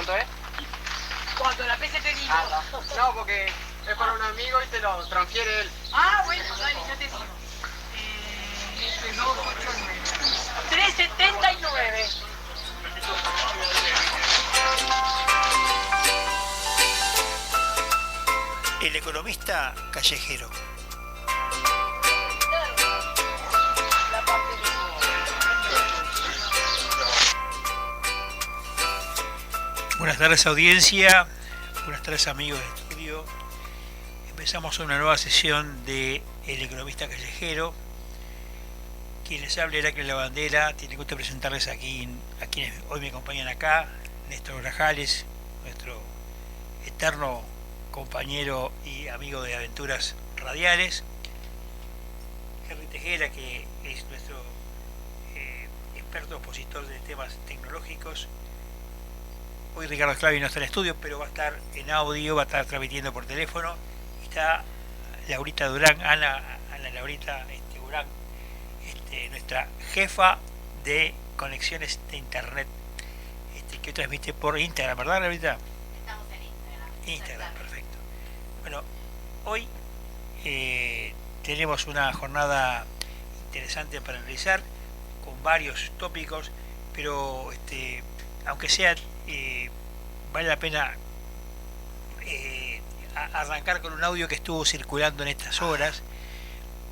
¿Cuánto es? Cuando la pese te digo. No, porque es para un amigo y te lo transfiere él. Ah, bueno, dale, ya te digo. 379. El economista callejero. Buenas tardes, audiencia. Buenas tardes, amigos de estudio. Empezamos una nueva sesión de El economista callejero. Quien les habla, Heraclio Lavandera. Tiene gusto presentarles aquí a quienes hoy me acompañan acá. Néstor Grajales, nuestro eterno compañero y amigo de aventuras radiales. Henry Tejera, que es nuestro experto opositor de temas tecnológicos. Hoy Ricardo Sclavi no está en el estudio, pero va a estar en audio, va a estar transmitiendo por teléfono. Está Laurita Durán, Ana Laurita Durán, nuestra jefa de conexiones de internet, que transmite por Instagram, ¿verdad, Laurita? Estamos en Instagram. Instagram, perfecto. Bueno, hoy tenemos una jornada interesante para analizar, con varios tópicos, pero aunque sea, vale la pena arrancar con un audio que estuvo circulando en estas horas,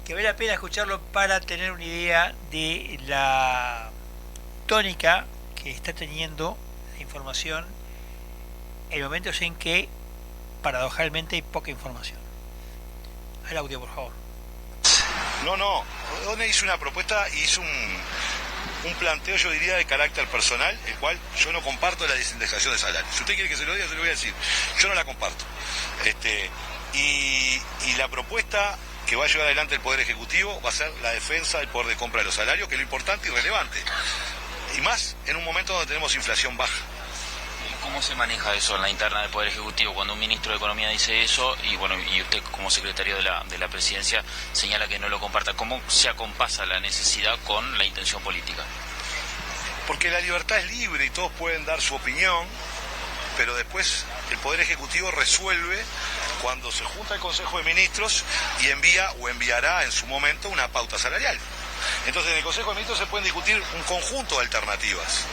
que vale la pena escucharlo para tener una idea de la tónica que está teniendo la información en momentos en que paradojalmente hay poca información. Al audio, por favor. No, Odone hizo una propuesta y hizo un planteo, yo diría, de carácter personal, el cual yo no comparto la desindexación de salarios. Si usted quiere que se lo diga, se lo voy a decir. Yo no la comparto. Y la propuesta que va a llevar adelante el Poder Ejecutivo va a ser la defensa del poder de compra de los salarios, que es lo importante y relevante. Y más en un momento donde tenemos inflación baja. ¿Cómo se maneja eso en la interna del Poder Ejecutivo cuando un ministro de Economía dice eso y bueno, y usted como secretario de la Presidencia señala que no lo comparta? ¿Cómo se acompasa la necesidad con la intención política? Porque la libertad es libre y todos pueden dar su opinión, pero después el Poder Ejecutivo resuelve cuando se junta el Consejo de Ministros y envía o enviará en su momento una pauta salarial. Entonces en el Consejo de Ministros se pueden discutir un conjunto de alternativas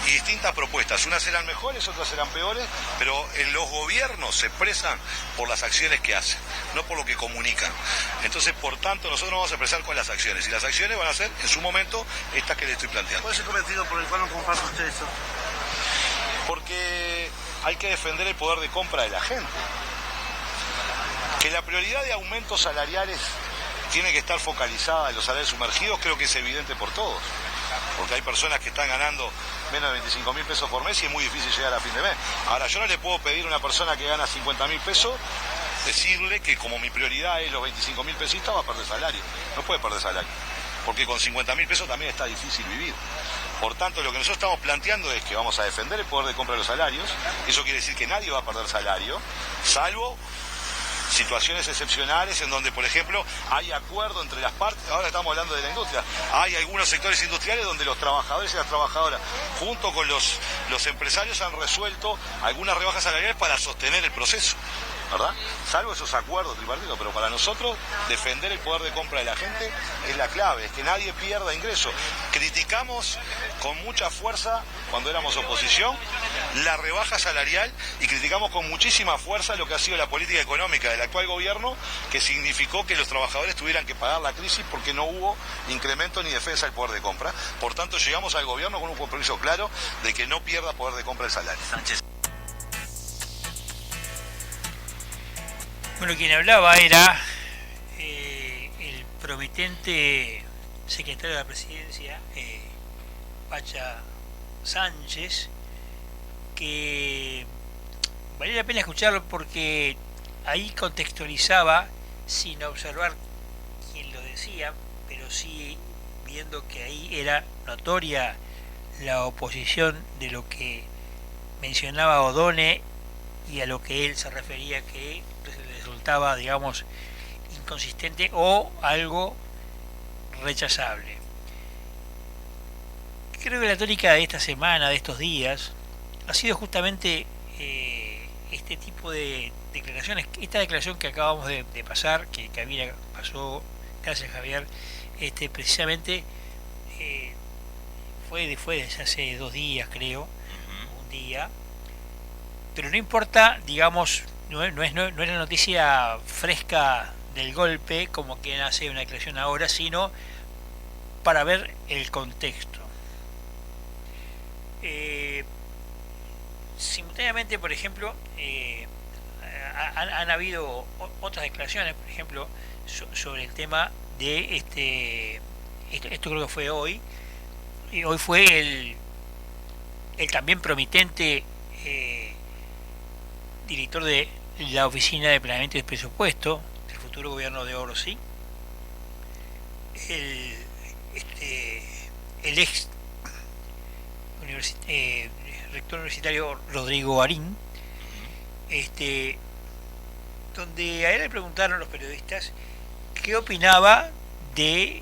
y distintas propuestas. Unas serán mejores, otras serán peores, pero en los gobiernos se expresan por las acciones que hacen, no por lo que comunican. Entonces, por tanto, nosotros nos vamos a expresar con las acciones, y las acciones van a ser, en su momento, estas que le estoy planteando. ¿Cuál es el cometido por el cual no comparte usted eso? Porque hay que defender el poder de compra de la gente. Que la prioridad de aumentos salariales tiene que estar focalizada en los salarios sumergidos, creo que es evidente por todos. Porque hay personas que están ganando menos de 25.000 pesos por mes y es muy difícil llegar a fin de mes. Ahora, yo no le puedo pedir a una persona que gana 50.000 pesos, decirle que como mi prioridad es los 25.000 pesitos, va a perder salario. No puede perder salario. Porque con 50.000 pesos también está difícil vivir. Por tanto, lo que nosotros estamos planteando es que vamos a defender el poder de compra de los salarios. Eso quiere decir que nadie va a perder salario, salvo situaciones excepcionales en donde, por ejemplo, hay acuerdo entre las partes. Ahora estamos hablando de la industria. Hay algunos sectores industriales donde los trabajadores y las trabajadoras, junto con los empresarios, han resuelto algunas rebajas salariales para sostener el proceso, ¿verdad? Salvo esos acuerdos tripartitos, pero para nosotros defender el poder de compra de la gente es la clave, es que nadie pierda ingresos. Criticamos con mucha fuerza, cuando éramos oposición, la rebaja salarial y criticamos con muchísima fuerza lo que ha sido la política económica del actual gobierno, que significó que los trabajadores tuvieran que pagar la crisis porque no hubo incremento ni defensa del poder de compra. Por tanto, llegamos al gobierno con un compromiso claro de que no pierda poder de compra el salario. Sánchez. Bueno, quien hablaba era el promitente secretario de la Presidencia, Pacha Sánchez, que valía la pena escucharlo porque ahí contextualizaba, sin observar quién lo decía, pero sí viendo que ahí era notoria la oposición de lo que mencionaba Odone y a lo que él se refería, que resultaba, digamos, inconsistente o algo rechazable. Creo que la tónica de esta semana, de estos días, ha sido justamente este tipo de declaraciones, esta declaración que acabamos de pasar, que Camila pasó, gracias Javier, precisamente fue desde hace 2 días creo, un día, pero no importa, digamos, no es la noticia fresca del golpe, como quien hace una declaración ahora, sino para ver el contexto. Simultáneamente, por ejemplo, han habido otras declaraciones, por ejemplo, sobre el tema de esto creo que fue hoy, y hoy fue el también promitente director de la Oficina de Planeamiento y Presupuesto del futuro gobierno de Orsi, el ex rector universitario Rodrigo Garín, donde a él le preguntaron los periodistas qué opinaba de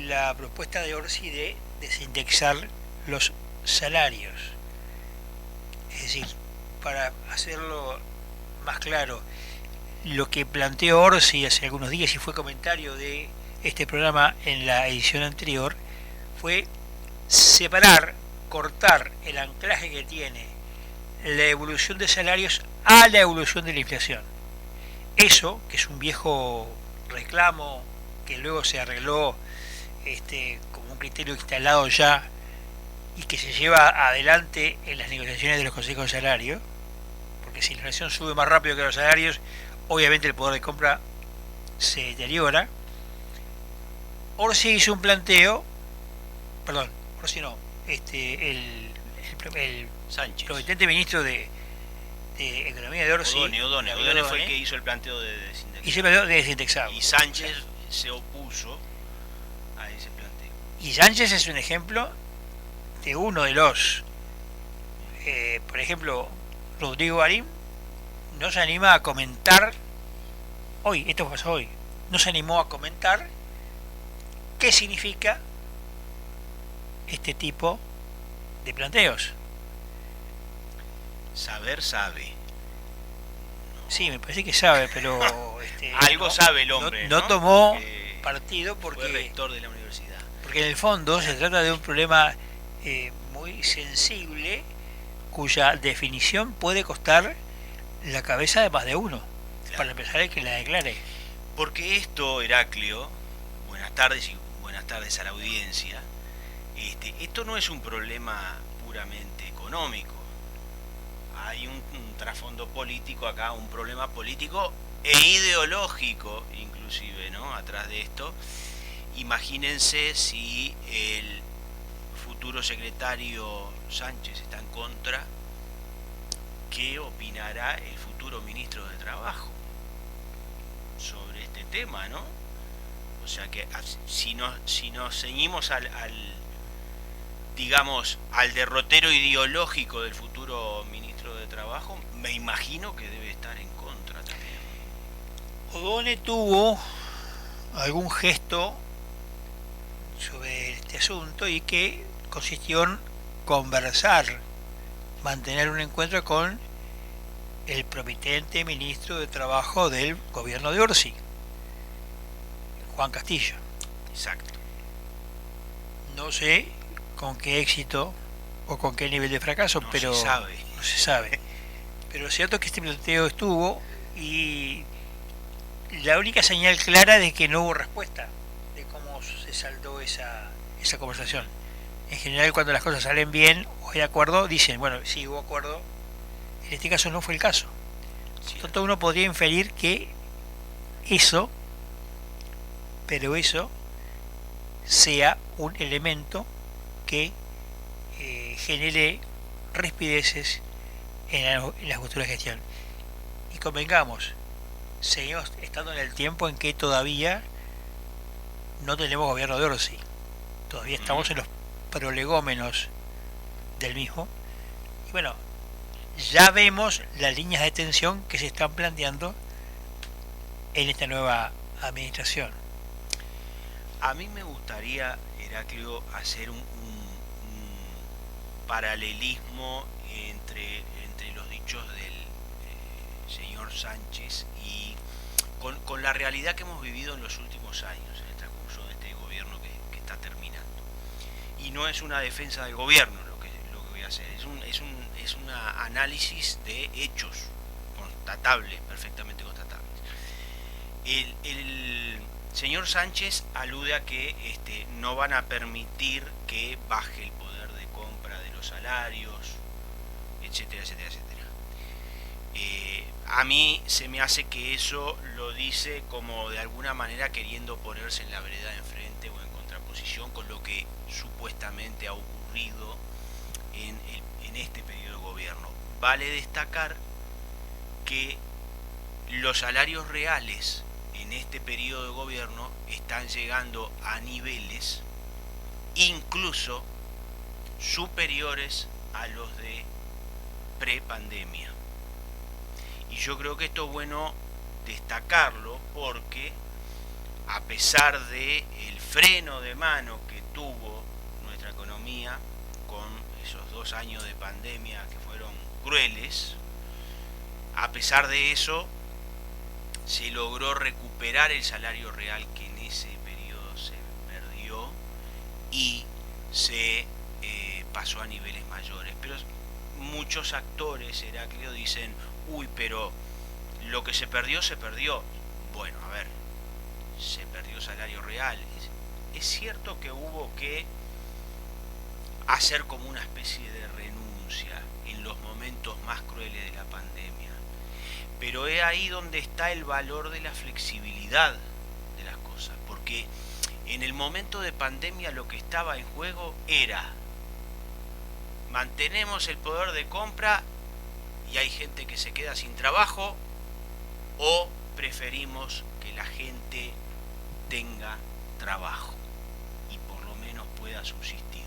la propuesta de Orsi de desindexar los salarios. Es decir, para hacerlo más claro, lo que planteó Orsi hace algunos días y fue comentario de este programa en la edición anterior, fue separar, cortar el anclaje que tiene la evolución de salarios a la evolución de la inflación. Eso, que es un viejo reclamo que luego se arregló como un criterio instalado ya y que se lleva adelante en las negociaciones de los consejos de salario, porque si la inflación sube más rápido que los salarios, obviamente el poder de compra se deteriora. Orsi hizo un planteo, perdón, Orsi no, el Sánchez. promitente ministro de Economía de Orsi, O'Donnell fue el que hizo el planteo de desindexar. hizo el planteo de desindexar. Y Sánchez se opuso a ese planteo. Y Sánchez es un ejemplo de uno de los, por ejemplo, Rodrigo Garín no se anima a comentar, hoy, esto pasó hoy, no se animó a comentar qué significa este tipo de planteos. Saber sabe. Sí, me parece que sabe, pero algo sabe el hombre. No tomó partido porque fue rector de la universidad. Porque en el fondo se trata de un problema muy sensible, cuya definición puede costar la cabeza de más de uno, claro, para empezar el que la declare. Porque esto, Heraclio, buenas tardes y buenas tardes a la audiencia, esto no es un problema puramente económico. Hay un trasfondo político acá, un problema político e ideológico inclusive, ¿no? Atrás de esto. Imagínense si el futuro secretario Sánchez está en contra, ¿qué opinará el futuro ministro de Trabajo sobre este tema, ¿no? O sea que si nos ceñimos digamos, al derrotero ideológico del futuro ministro de Trabajo, me imagino que debe estar en contra también. O'Donnell tuvo algún gesto sobre este asunto y que consistió en conversar, mantener un encuentro con el promitente ministro de Trabajo del gobierno de Orsi, Juan Castillo. Exacto. No sé con qué éxito o con qué nivel de fracaso, no pero no se sabe. Pero lo cierto es que este planteo estuvo y la única señal clara de que no hubo respuesta de cómo se saldó esa conversación. En general, cuando las cosas salen bien o hay acuerdo, dicen, bueno, sí hubo acuerdo. En este caso no fue el caso. Por tanto, uno podría inferir que eso sea un elemento que genere rispideces en la futura gestión. Y convengamos, seguimos estando en el tiempo en que todavía no tenemos gobierno de Orsi. Todavía estamos en los prolegómenos del mismo. Y bueno, ya vemos las líneas de tensión que se están planteando en esta nueva administración. A mí me gustaría, Heraclio, hacer paralelismo entre los dichos del señor Sánchez y con la realidad que hemos vivido en los últimos años, en el transcurso de este gobierno que está terminando. Y no es una defensa del gobierno lo que voy a hacer, es un análisis de hechos constatables, perfectamente constatables. El señor Sánchez alude a que no van a permitir que baje el poder de compra de los salarios, etcétera, etcétera, etcétera. A mí se me hace que eso lo dice como de alguna manera queriendo ponerse en la vereda de enfrente o en contraposición con lo que supuestamente ha ocurrido en este periodo de gobierno. Vale destacar que los salarios reales en este periodo de gobierno están llegando a niveles incluso superiores a los de prepandemia. Y yo creo que esto es bueno destacarlo porque a pesar de el freno de mano que tuvo nuestra economía con esos 2 años de pandemia que fueron crueles, a pesar de eso se logró recuperar el salario real que en ese periodo se perdió y se pasó a niveles mayores. Pero muchos actores, Heraclio, dicen, uy, pero lo que se perdió, se perdió. Bueno, a ver, se perdió salario real. Es cierto que hubo que hacer como una especie de renuncia en los momentos más crueles de la pandemia. Pero es ahí donde está el valor de la flexibilidad de las cosas. Porque en el momento de pandemia lo que estaba en juego era: mantenemos el poder de compra y hay gente que se queda sin trabajo, o preferimos que la gente tenga trabajo y por lo menos pueda subsistir.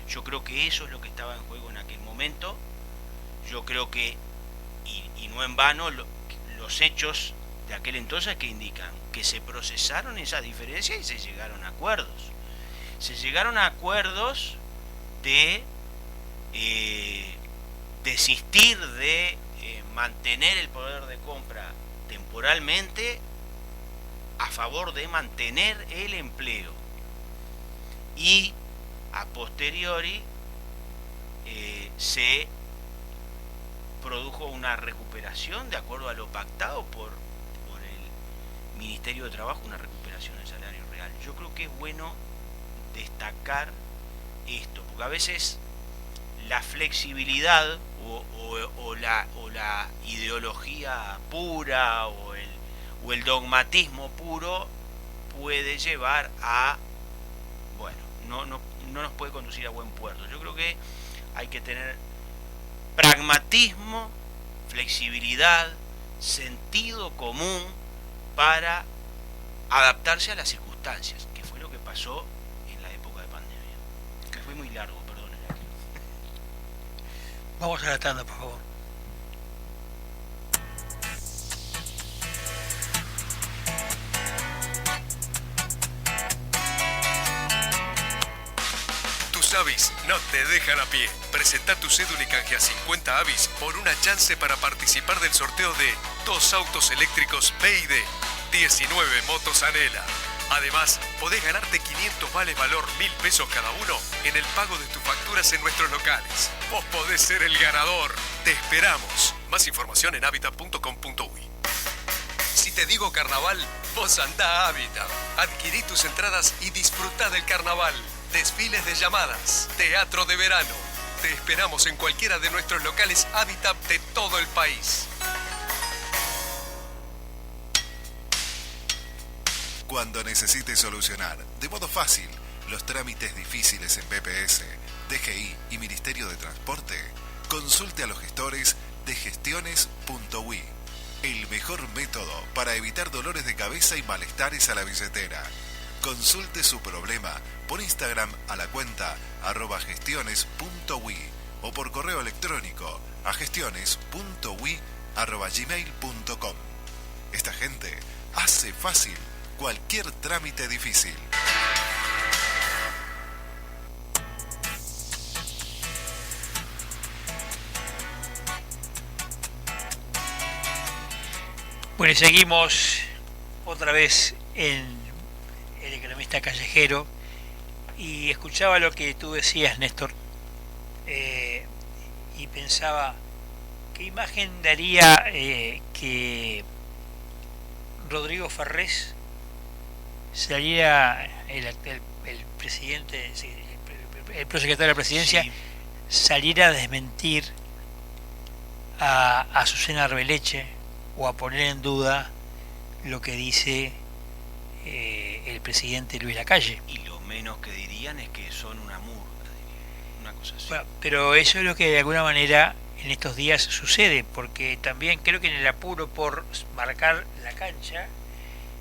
Yo creo que eso es lo que estaba en juego en aquel momento. Yo creo que, y no en vano, los hechos de aquel entonces que indican que se procesaron esas diferencias y se llegaron a acuerdos. Se llegaron a acuerdos de desistir de mantener el poder de compra temporalmente a favor de mantener el empleo, y a posteriori se produjo una recuperación de acuerdo a lo pactado por el Ministerio de Trabajo, una recuperación del salario real. Yo creo que es bueno destacar esto, porque a veces la flexibilidad o la ideología pura o el dogmatismo puro puede llevar a, bueno, no nos puede conducir a buen puerto. Yo creo que hay que tener pragmatismo, flexibilidad, sentido común para adaptarse a las circunstancias, que fue lo que pasó en la época de pandemia. Me fue muy largo, perdón. Vamos a la tanda, por favor. Tus avis no te dejan a pie. Presenta tu cédula y canjea 50 avis por una chance para participar del sorteo de 2 autos eléctricos BYD, 19 motos Anela. Además, podés ganarte 500 vales valor 1.000 pesos cada uno en el pago de tus facturas en nuestros locales. Vos podés ser el ganador. Te esperamos. Más información en habitat.com.uy. Si te digo carnaval, vos andá a Habitat. Adquirí tus entradas y disfrutá del carnaval. Desfiles de llamadas, teatro de verano. Te esperamos en cualquiera de nuestros locales Habitat de todo el país. Cuando necesites solucionar de modo fácil los trámites difíciles en BPS, DGI y Ministerio de Transporte, consulte a los gestores de gestiones.ui. El mejor método para evitar dolores de cabeza y malestares a la billetera. Consulte su problema por Instagram a la cuenta @gestiones.ui o por correo electrónico a gestiones.ui@gmail.com. Esta gente hace fácil cualquier trámite difícil. Bueno, y seguimos otra vez en El Economista Callejero y escuchaba lo que tú decías, Néstor, y pensaba, ¿qué imagen daría que Rodrigo Ferrés saliera, el presidente, el prosecretario de la presidencia, Sí. saliera a desmentir a Azucena Arbeleche o a poner en duda lo que dice el presidente Luis Lacalle? Y lo menos que dirían es que son una murga, diría, una cosa así. Bueno, pero eso es lo que de alguna manera en estos días sucede, porque también creo que en el apuro por marcar la cancha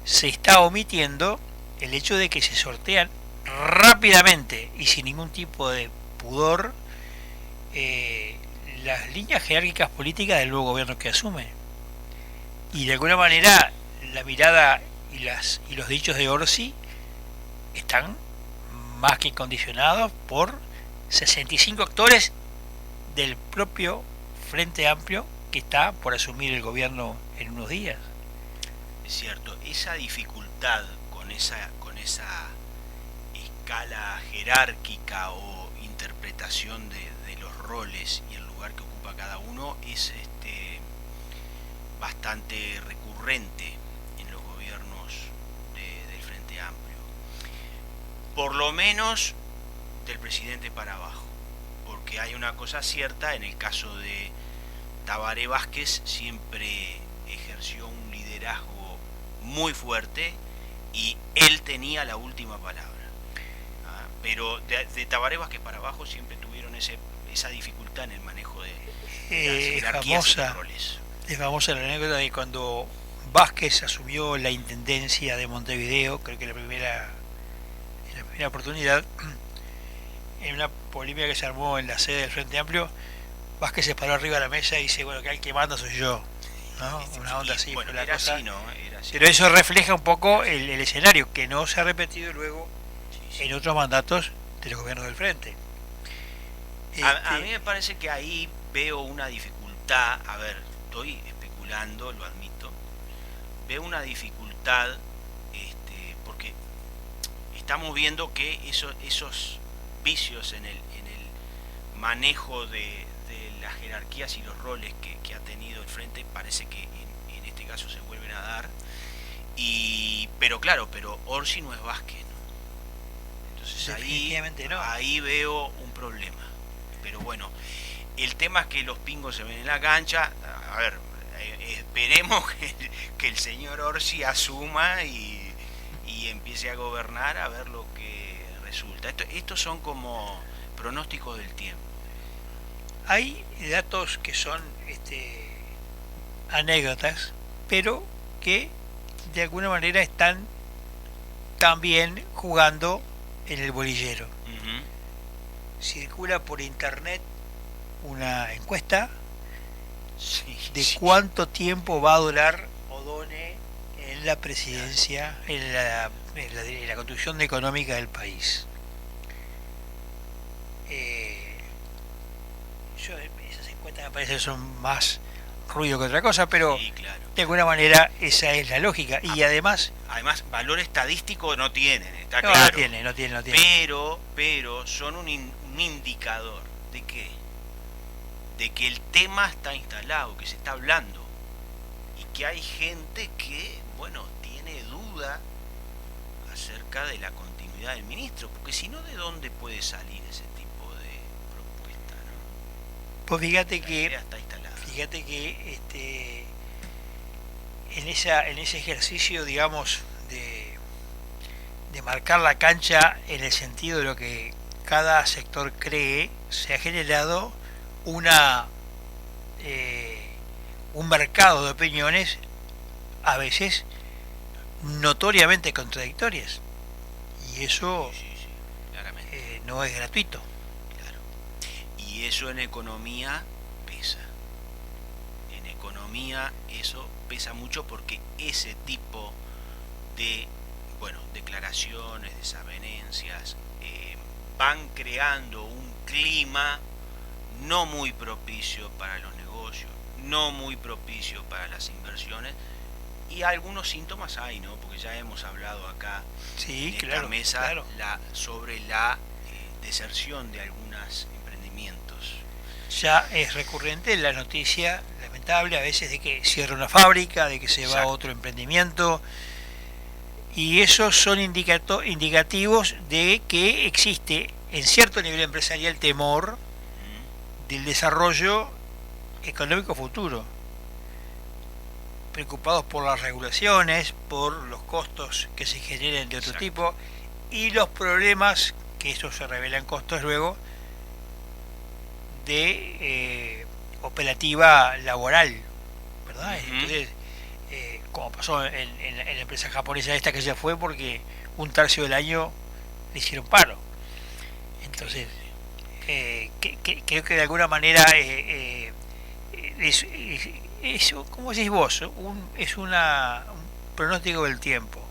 se está omitiendo el hecho de que se sortean rápidamente y sin ningún tipo de pudor las líneas jerárquicas políticas del nuevo gobierno que asume. Y de alguna manera la mirada y los dichos de Orsi están más que condicionados por 65 actores del propio Frente Amplio que está por asumir el gobierno en unos días. Es cierto, esa dificultad con esa escala jerárquica o interpretación de los roles y el lugar que ocupa cada uno es bastante recurrente en los gobiernos del Frente Amplio. Por lo menos del presidente para abajo. Porque hay una cosa cierta, en el caso de Tabaré Vázquez siempre ejerció un liderazgo muy fuerte y él tenía la última palabra. Pero de Tabaré Vázquez para abajo siempre tuvieron esa dificultad en el manejo de las jerarquías y los roles. Es famosa la anécdota de cuando Vázquez asumió la intendencia de Montevideo, creo que en la primera oportunidad, en una polémica que se armó en la sede del Frente Amplio, Vázquez se paró arriba de la mesa y dice, bueno, que el que manda soy yo, ¿no? Una onda así. Bueno, la era cosa. así, ¿no? Era así. Pero eso refleja un poco el escenario, que no se ha repetido luego en otros mandatos de los gobiernos del Frente. A mí me parece que ahí veo una dificultad, a ver, estoy especulando, lo admito, veo una dificultad, porque estamos viendo que esos vicios en el manejo de las jerarquías y los roles que ha tenido el Frente parece que en este caso se vuelven a dar, pero Orsi no es Vázquez, ¿no? Entonces ahí veo un problema. Pero bueno, el tema es que los pingos se ven en la cancha. A ver, esperemos que el señor Orsi asuma y empiece a gobernar a ver lo que resulta. Estos son como pronósticos del tiempo. Hay datos que son anécdotas, pero que de alguna manera están también jugando en el bolillero. Circula por internet una encuesta de cuánto tiempo va a durar O'Donnell en la presidencia, en la construcción económica del país. Esas encuestas me parece que son más ruido que otra cosa, pero Sí, claro. de alguna manera esa es la lógica. Y además Valor estadístico no tienen, está no claro. tiene. Pero son un indicador de qué, de que el tema está instalado, que se está hablando y que hay gente que, bueno, tiene duda acerca de la continuidad del ministro, porque si no, ¿de dónde puede salir ese tipo de propuesta, no? Pues fíjate La que idea está instalada. en ese ejercicio, digamos, de marcar la cancha en el sentido de lo que cada sector cree, se ha generado un mercado de opiniones a veces notoriamente contradictorias, y eso Sí, claramente. no es gratuito. Claro. Y eso en economía pesa. En economía eso pesa mucho porque ese tipo de, declaraciones, desavenencias, van creando un clima no muy propicio para los negocios, no muy propicio para las inversiones, Y algunos síntomas hay, ¿no? Porque ya hemos hablado acá Sí, en esta claro, mesa claro. sobre la deserción de algunos emprendimientos. Ya es recurrente la noticia lamentable a veces de que cierra una fábrica, de que se va a Exacto. otro emprendimiento, y esos son indicativos de que existe en cierto nivel empresarial temor del desarrollo económico futuro, preocupados por las regulaciones, por los costos que se generen de otro Exacto. tipo y los problemas, que eso se revela en costos luego, de operativa laboral, ¿verdad? Ujú. Entonces, como pasó en la empresa japonesa esta que se fue porque un tercio del año le hicieron paro. Entonces, creo que de alguna manera eso, como decís vos, es un pronóstico del tiempo.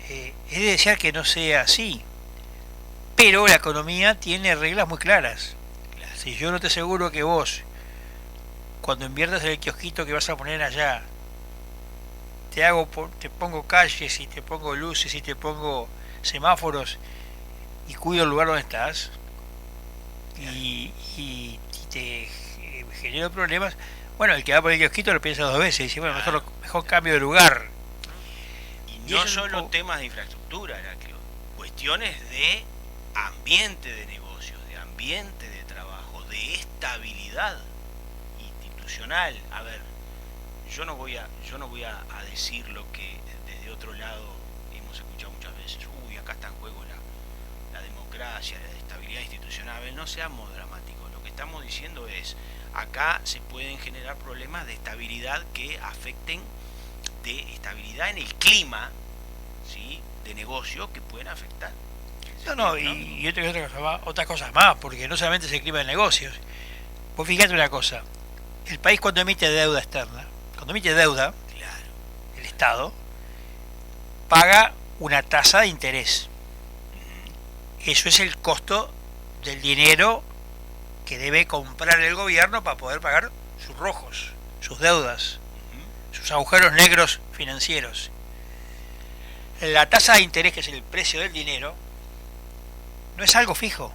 Es de desear que no sea así, pero la economía tiene reglas muy claras. Si yo no te aseguro que vos, cuando inviertas en el kiosquito que vas a poner allá, te pongo calles y te pongo luces y te pongo semáforos y cuido el lugar donde estás y te genero problemas, bueno, el que va por el kiosquito lo piensa dos veces y dice, bueno, mejor cambio de lugar. Y Y no eso es un solo poco- temas de infraestructura, Heraclio, cuestiones de ambiente de negocios, de ambiente de trabajo, de estabilidad institucional. A ver, yo no voy a decir lo que desde otro lado hemos escuchado muchas veces. Uy, acá está en juego la democracia, la estabilidad institucional. A ver, no seamos dramáticos. Lo que estamos diciendo es, acá se pueden generar problemas de estabilidad que afecten, de estabilidad en el clima, ¿sí?, de negocio, que pueden afectar. No, y otras cosas más, porque no solamente es el clima de negocios. Vos fíjate una cosa, el país cuando emite deuda externa, cuando emite deuda, Claro. el Estado paga una tasa de interés. Eso es el costo del dinero que debe comprar el gobierno para poder pagar sus rojos, sus deudas, sus agujeros negros financieros. La tasa de interés, que es el precio del dinero, no es algo fijo,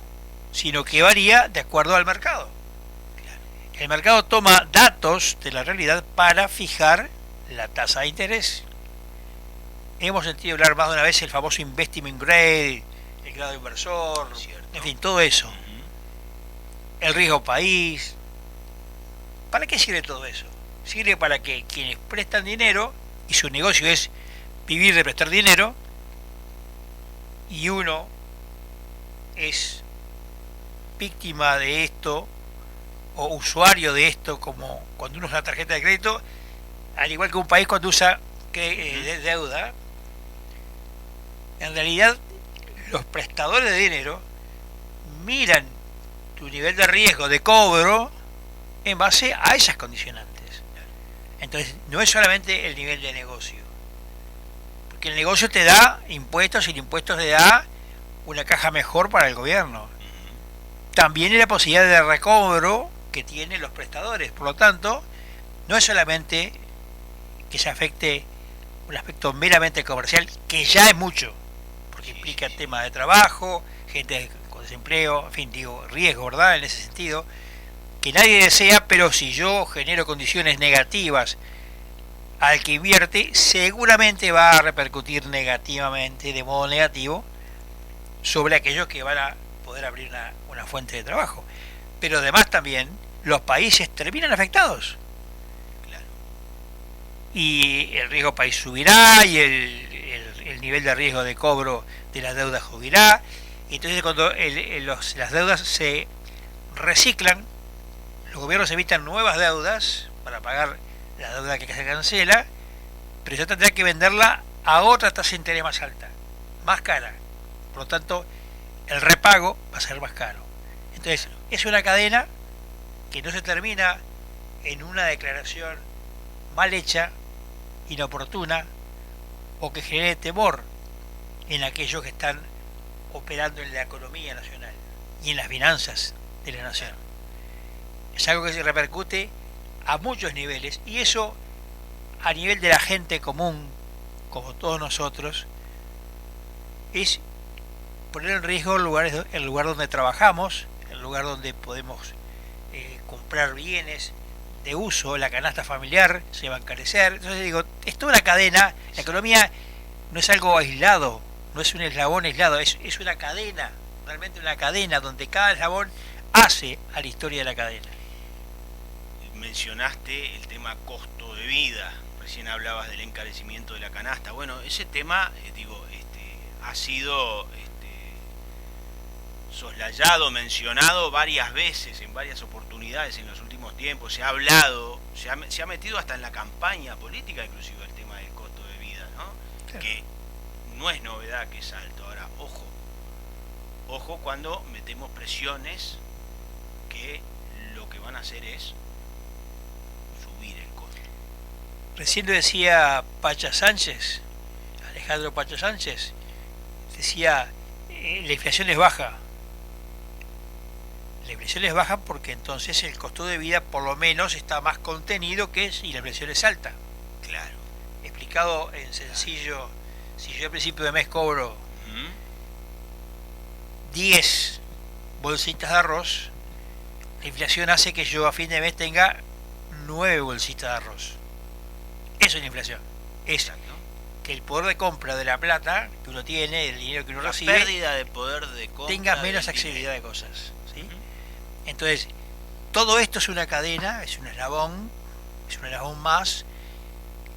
sino que varía de acuerdo al mercado. El mercado toma datos de la realidad para fijar la tasa de interés. Hemos sentido hablar más de una vez el famoso investment grade, el grado inversor, Cierto. en fin, todo eso. Ujú. El riesgo país. ¿Para qué sirve todo eso? Sirve para que quienes prestan dinero, y su negocio es vivir de prestar dinero, y uno es víctima de esto o usuario de esto, como cuando uno usa una tarjeta de crédito, al igual que un país cuando usa deuda, en realidad los prestadores de dinero miran tu nivel de riesgo de cobro en base a esas condicionantes. Entonces no es solamente el nivel de negocio, porque el negocio te da impuestos y el impuesto te da una caja mejor para el gobierno. También es la posibilidad de recobro que tienen los prestadores. Por lo tanto, no es solamente que se afecte un aspecto meramente comercial, que ya es mucho, porque implica temas de trabajo, gente con desempleo, en fin, digo, riesgo, ¿verdad? En ese sentido, que nadie desea, pero si yo genero condiciones negativas al que invierte, seguramente va a repercutir negativamente, de modo negativo, sobre aquellos que van a poder abrir una fuente de trabajo. Pero además también los países terminan afectados. Claro. Y el riesgo país subirá y el nivel de riesgo de cobro de las deudas subirá. Y entonces cuando las deudas se reciclan, los gobiernos emitan nuevas deudas para pagar la deuda que se cancela, pero yo tendrá que venderla a otra tasa de interés más alta, más cara. Por lo tanto, el repago va a ser más caro. Entonces, es una cadena que no se termina en una declaración mal hecha, inoportuna, o que genere temor en aquellos que están operando en la economía nacional y en las finanzas de la nación. Es algo que se repercute a muchos niveles, y eso a nivel de la gente común, como todos nosotros, es poner en riesgo el lugar donde trabajamos, el lugar donde podemos comprar bienes de uso, la canasta familiar se va a encarecer. Entonces digo, es toda una cadena. La economía no es algo aislado, no es un eslabón aislado, es una cadena, realmente una cadena donde cada eslabón hace a la historia de la cadena. Mencionaste el tema costo de vida, recién hablabas del encarecimiento de la canasta. Bueno, ese tema, ha sido soslayado, mencionado varias veces, en varias oportunidades en los últimos tiempos. Se ha hablado, se ha metido hasta en la campaña política inclusive el tema del costo de vida, ¿no? Claro. Que no es novedad que es alto. Ahora, ojo cuando metemos presiones que lo que van a hacer es subir el costo. Recién lo decía Pacha Sánchez, Alejandro Pacha Sánchez, decía, la inflación es baja. La inflación es baja porque entonces el costo de vida por lo menos está más contenido que si la inflación es alta. Claro. Explicado en sencillo, si yo al principio de mes cobro 10 bolsitas de arroz, la inflación hace que yo a fin de mes tenga 9 bolsitas de arroz. Eso es la inflación. Exacto. Que el poder de compra de la plata que uno tiene, el dinero que uno recibe, pérdida de poder de compra, tenga menos accesibilidad de cosas, ¿sí? Entonces, todo esto es una cadena, es un eslabón más,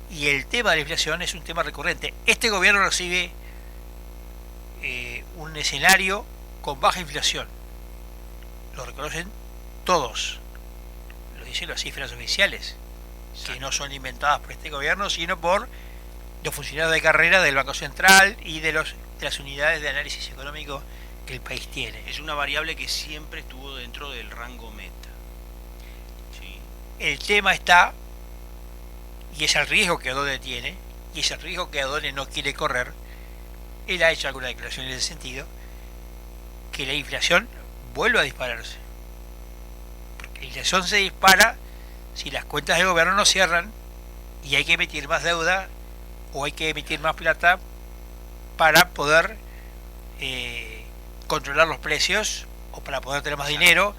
y el tema de la inflación es un tema recurrente. Este gobierno recibe un escenario con baja inflación. Lo reconocen todos. Lo dicen las cifras oficiales, que no son inventadas por este gobierno, sino por los funcionarios de carrera del Banco Central y de las unidades de análisis económico que el país tiene. Es una variable que siempre estuvo dentro del rango meta. ¿Sí? El tema está, y es el riesgo que Adone tiene, y es el riesgo que Adone no quiere correr. Él ha hecho alguna declaración en ese sentido, que la inflación vuelve a dispararse. Porque la inflación se dispara si las cuentas del gobierno no cierran y hay que emitir más deuda o hay que emitir más plata para poder controlar los precios o para poder tener más dinero,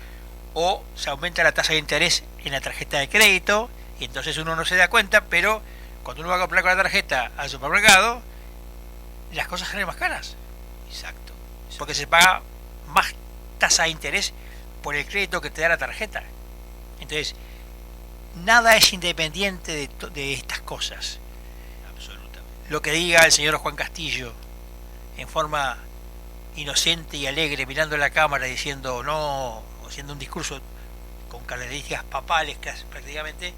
o se aumenta la tasa de interés en la tarjeta de crédito y entonces uno no se da cuenta, pero cuando uno va a comprar con la tarjeta al supermercado las cosas salen más caras. Exacto. Porque se paga más tasa de interés por el crédito que te da la tarjeta. Entonces nada es independiente de estas cosas. Absolutamente. Lo que diga el señor Juan Castillo en forma inocente y alegre, mirando la cámara, diciendo no, haciendo un discurso con características papales prácticamente,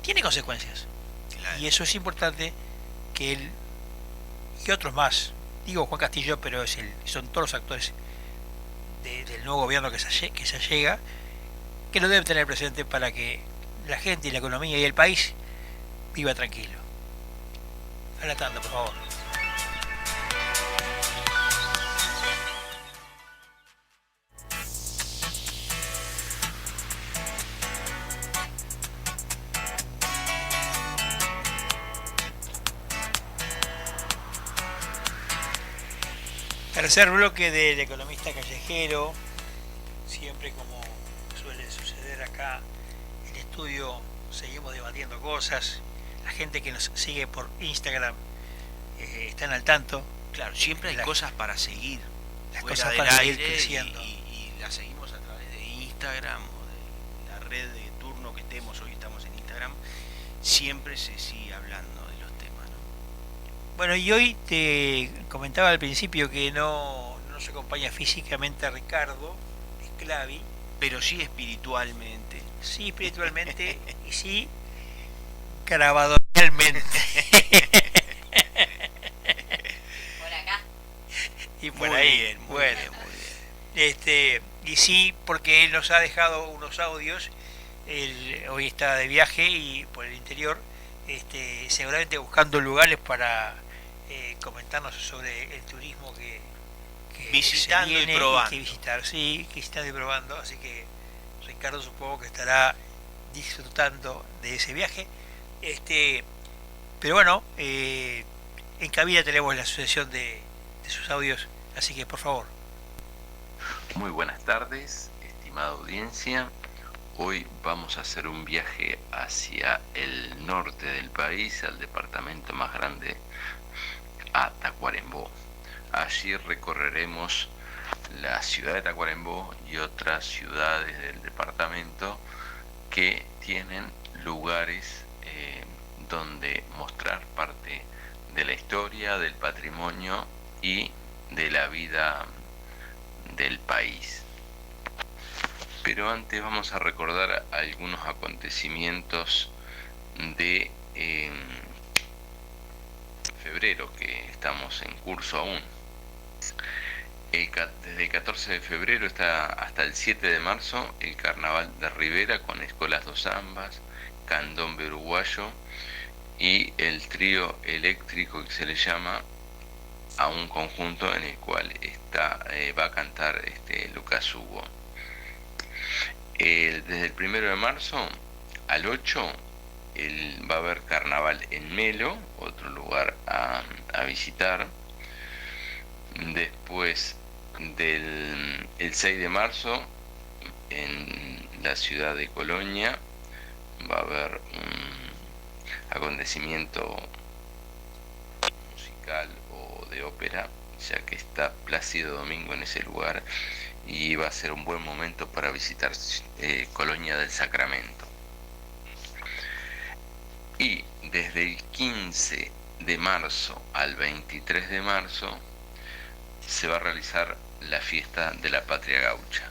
tiene consecuencias. Claro. Y eso es importante que él y otros más, digo Juan Castillo, pero son todos los actores del nuevo gobierno que se llega, que lo deben tener presente para que la gente y la economía y el país viva tranquilo. A la tanda, por favor. Tercer bloque del economista callejero, siempre como suele suceder acá en el estudio, seguimos debatiendo cosas, la gente que nos sigue por Instagram están al tanto. Claro, siempre hay cosas para seguir, las fuera cosas del para aire, seguir creciendo. Y las seguimos a través de Instagram o de la red de turno que estemos, hoy estamos en Instagram, siempre se sigue hablando de los temas, ¿no? Bueno, y hoy te comentaba al principio que no se acompaña físicamente a Ricardo Esclavi, pero sí espiritualmente. Sí, espiritualmente y sí grabadoralmente. Por acá. Y por Muy ahí. bien, muy bueno, bien, muy bien. Y sí, porque él nos ha dejado unos audios. Hoy está de viaje y por el interior, seguramente buscando lugares para comentarnos sobre el turismo que visitando se viene y probando. que visitar, sí, que visitando y probando. Así que Ricardo supongo que estará disfrutando de ese viaje. Pero bueno, en cabina tenemos la sucesión de sus audios, así que por favor. Muy buenas tardes, estimada audiencia. Hoy vamos a hacer un viaje hacia el norte del país, al departamento más grande, a Tacuarembó. Allí recorreremos la ciudad de Tacuarembó y otras ciudades del departamento que tienen lugares donde mostrar parte de la historia, del patrimonio y de la vida del país. Pero antes vamos a recordar algunos acontecimientos de febrero, que estamos en curso aún. Desde el 14 de febrero hasta el 7 de marzo, el Carnaval de Rivera con Escolas dos Zambas, Candombe Uruguayo y el trío eléctrico que se le llama a un conjunto en el cual va a cantar Lucas Hugo. Desde el 1 de marzo al 8 va a haber carnaval en Melo, otro lugar a visitar. Después el 6 de marzo en la ciudad de Colonia va a haber un acontecimiento musical o de ópera, ya que está Plácido Domingo en ese lugar y va a ser un buen momento para visitar Colonia del Sacramento. Y desde el 15 de marzo al 23 de marzo se va a realizar la fiesta de la Patria Gaucha.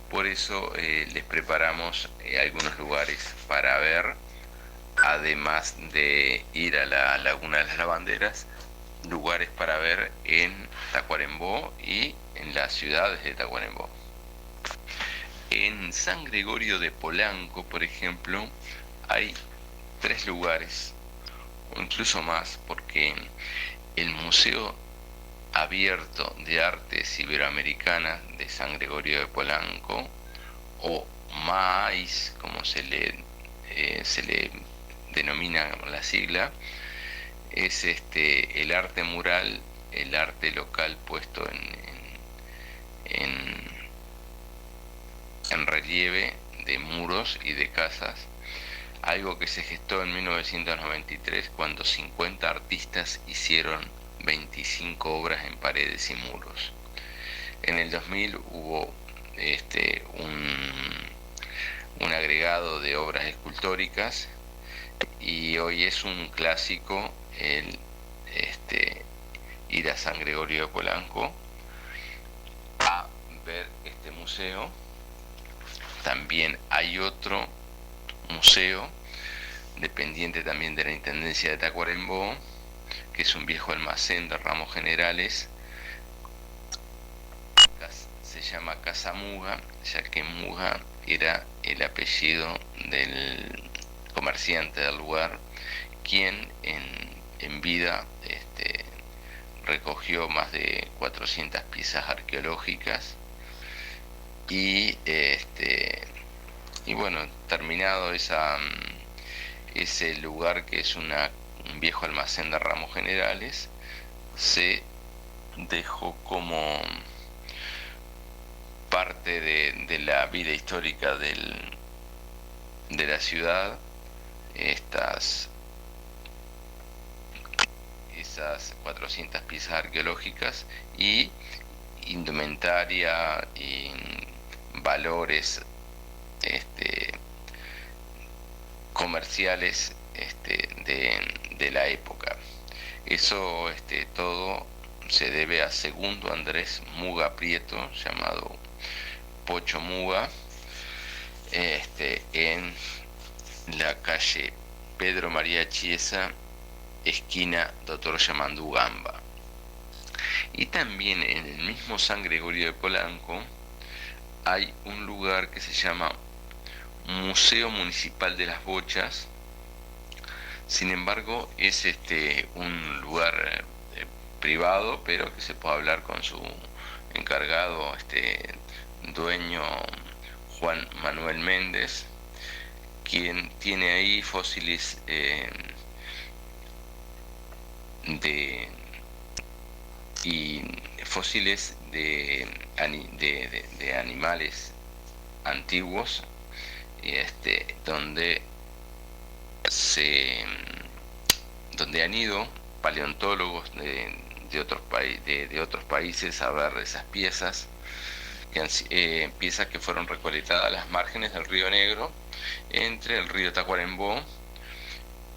Por eso les preparamos algunos lugares para ver, además de ir a la Laguna de las Lavanderas, lugares para ver en Tacuarembó y en las ciudades de Tacuarembó. En San Gregorio de Polanco, por ejemplo, hay 3 lugares, o incluso más, porque el Museo Abierto de Artes Iberoamericanas de San Gregorio de Polanco, o MAIS, como se le denomina la sigla, es el arte mural, el arte local puesto en relieve de muros y de casas, algo que se gestó en 1993 cuando 50 artistas hicieron 25 obras en paredes y muros. En el 2000 hubo un agregado de obras escultóricas y hoy es un clásico ir a San Gregorio de Polanco a ver este museo. También hay otro museo dependiente también de la Intendencia de Tacuarembó, que es un viejo almacén de ramos generales, se llama Casa Muga, ya que Muga era el apellido del comerciante del lugar, quien en vida recogió más de 400 piezas arqueológicas y bueno, terminado ese lugar, que es un viejo almacén de ramos generales, se dejó como parte de la vida histórica de la ciudad esas 400 piezas arqueológicas y indumentaria y valores comerciales de la época. Eso todo se debe a Segundo Andrés Muga Prieto, llamado Pocho Muga, en la calle Pedro María Chiesa, esquina Dr. Yamandú Gamba. Y también en el mismo San Gregorio de Polanco hay un lugar que se llama Museo Municipal de las Bochas. Sin embargo, es un lugar privado, pero que se puede hablar con su encargado, dueño Juan Manuel Méndez, quien tiene ahí fósiles y fósiles de animales antiguos, donde han ido paleontólogos de otros países a ver esas piezas que fueron recolectadas a las márgenes del río Negro, entre el río Tacuarembó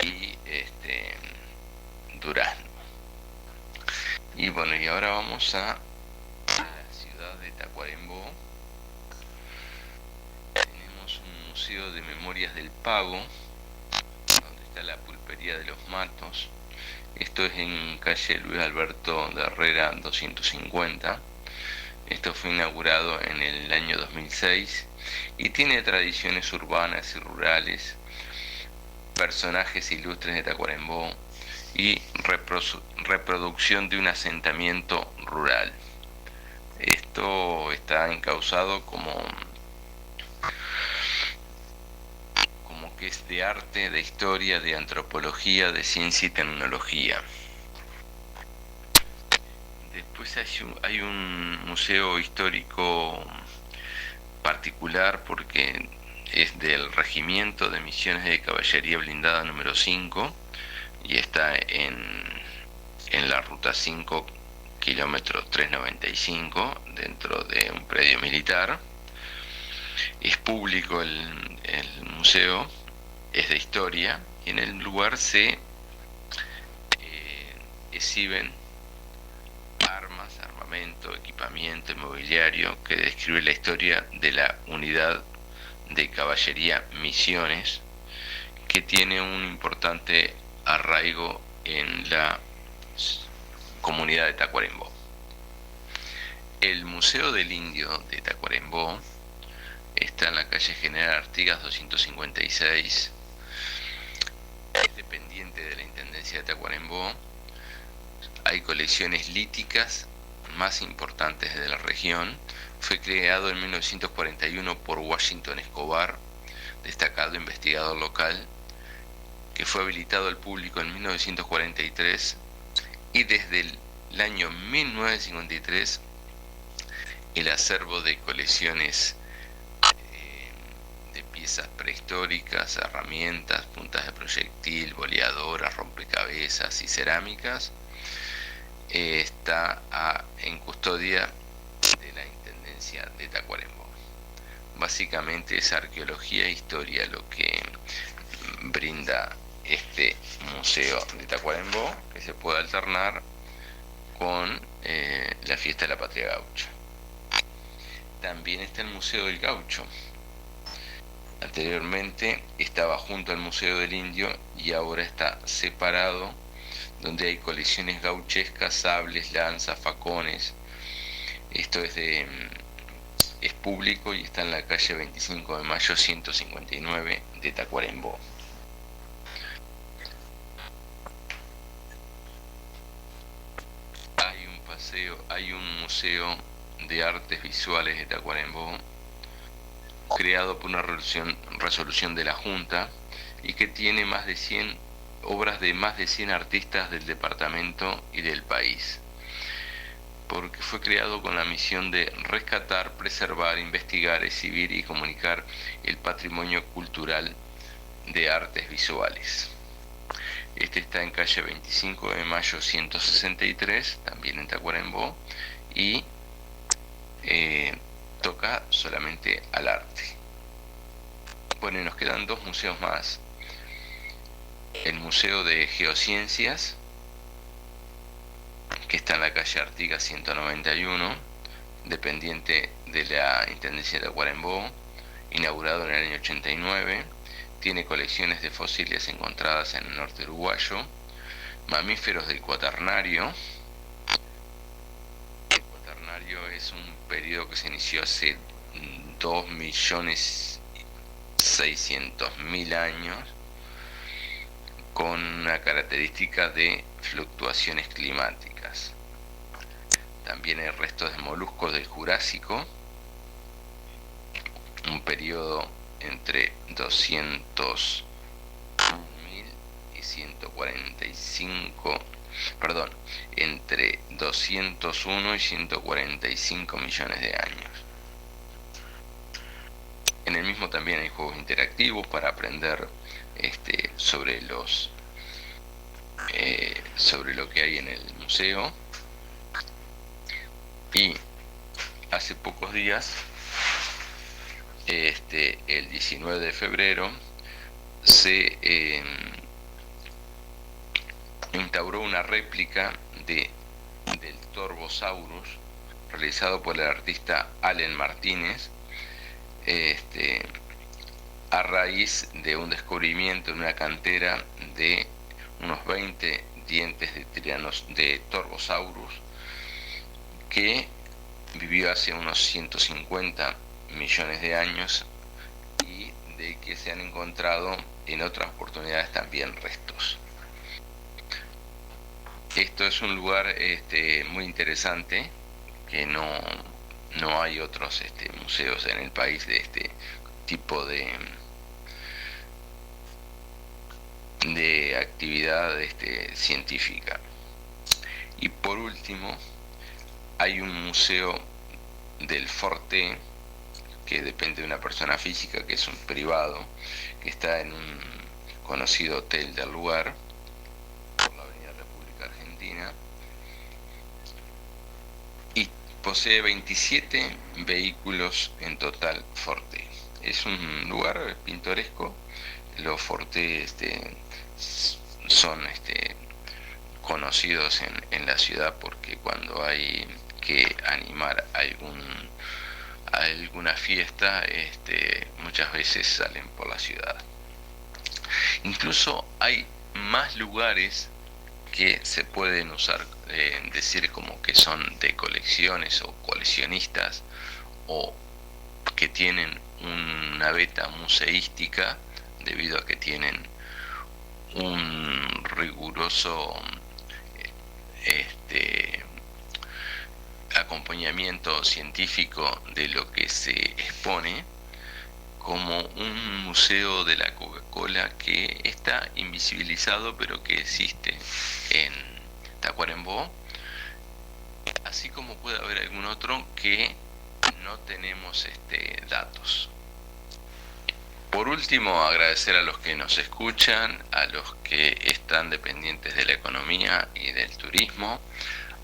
y Durazno. Y bueno, y ahora vamos a la ciudad de Tacuarembó. Tenemos un museo de memorias del Pago, donde está la pulpería de los Matos. Esto es en calle Luis Alberto de Herrera 250. Esto fue inaugurado en el año 2006 y tiene tradiciones urbanas y rurales, personajes ilustres de Tacuarembó y reproducción de un asentamiento rural. Esto está encauzado como que es de arte, de historia, de antropología, de ciencia y tecnología. Después hay un museo histórico particular porque es del Regimiento de Misiones de Caballería Blindada número 5 y está en la ruta 5, kilómetro 395, dentro de un predio militar. Es público el museo, es de historia, y en el lugar se exhiben armas, armamento, equipamiento, mobiliario que describe la historia de la unidad de caballería Misiones, que tiene un importante arraigo en la comunidad de Tacuarembó. El Museo del Indio de Tacuarembó está en la calle General Artigas 256, es dependiente de la Intendencia de Tacuarembó. Hay colecciones líticas más importantes de la región. Fue creado en 1941 por Washington Escobar, destacado investigador local, que fue habilitado al público en 1943, y desde el año 1953 el acervo de colecciones de piezas prehistóricas, herramientas, puntas de proyectil, boleadoras, rompecabezas y cerámicas está en custodia de la Intendencia de Tacuarembó. Básicamente es arqueología e historia lo que brinda este museo de Tacuarembó, que se puede alternar con la fiesta de la Patria Gaucha. También está el Museo del Gaucho. Anteriormente estaba junto al Museo del Indio y ahora está separado, donde hay colecciones gauchescas, sables, lanzas, facones. Esto es público y está en la calle 25 de Mayo 159 de Tacuarembó. Hay un museo de artes visuales de Tacuarembó, creado por una resolución de la Junta, y que tiene más de 100 obras de más de 100 artistas del departamento y del país, porque fue creado con la misión de rescatar, preservar, investigar, exhibir y comunicar el patrimonio cultural de artes visuales. Este está en calle 25 de Mayo 163, también en Tacuarembó, y toca solamente al arte. Bueno, y nos quedan dos museos más. El Museo de Geociencias, que está en la calle Artigas 191, dependiente de la Intendencia de Tacuarembó, inaugurado en el año 89. Tiene colecciones de fósiles encontradas en el norte uruguayo, mamíferos del Cuaternario. El Cuaternario es un periodo que se inició hace 2.600.000 años, con una característica de fluctuaciones climáticas. También hay restos de moluscos del Jurásico, un periodo entre 200.000 y entre 201 y 145 millones de años. En el mismo también hay juegos interactivos para aprender sobre lo que hay en el museo. Y hace pocos días, el 19 de febrero, se instauró una réplica del Torvosaurus realizado por el artista Allen Martínez, a raíz de un descubrimiento en una cantera de unos 20 dientes de Torvosaurus que vivió hace unos 150 millones de años, y de que se han encontrado en otras oportunidades también restos. Esto es un lugar muy interesante, que no hay otros museos en el país de este tipo de actividad científica. Y por último, hay un museo del Forte, que depende de una persona física, que es un privado, que está en un conocido hotel del lugar, por la Avenida República Argentina, y posee 27 vehículos en total Forte. Es un lugar pintoresco. Los Forte son conocidos en la ciudad porque cuando hay que animar alguna fiesta, muchas veces salen por la ciudad. Incluso hay más lugares que se pueden usar, decir como que son de colecciones o coleccionistas, o que tienen una beta museística, debido a que tienen un riguroso acompañamiento científico de lo que se expone, como un museo de la Coca-Cola que está invisibilizado pero que existe en Tacuarembó, así como puede haber algún otro que no tenemos datos. Por último, agradecer a los que nos escuchan, a los que están dependientes de la economía y del turismo,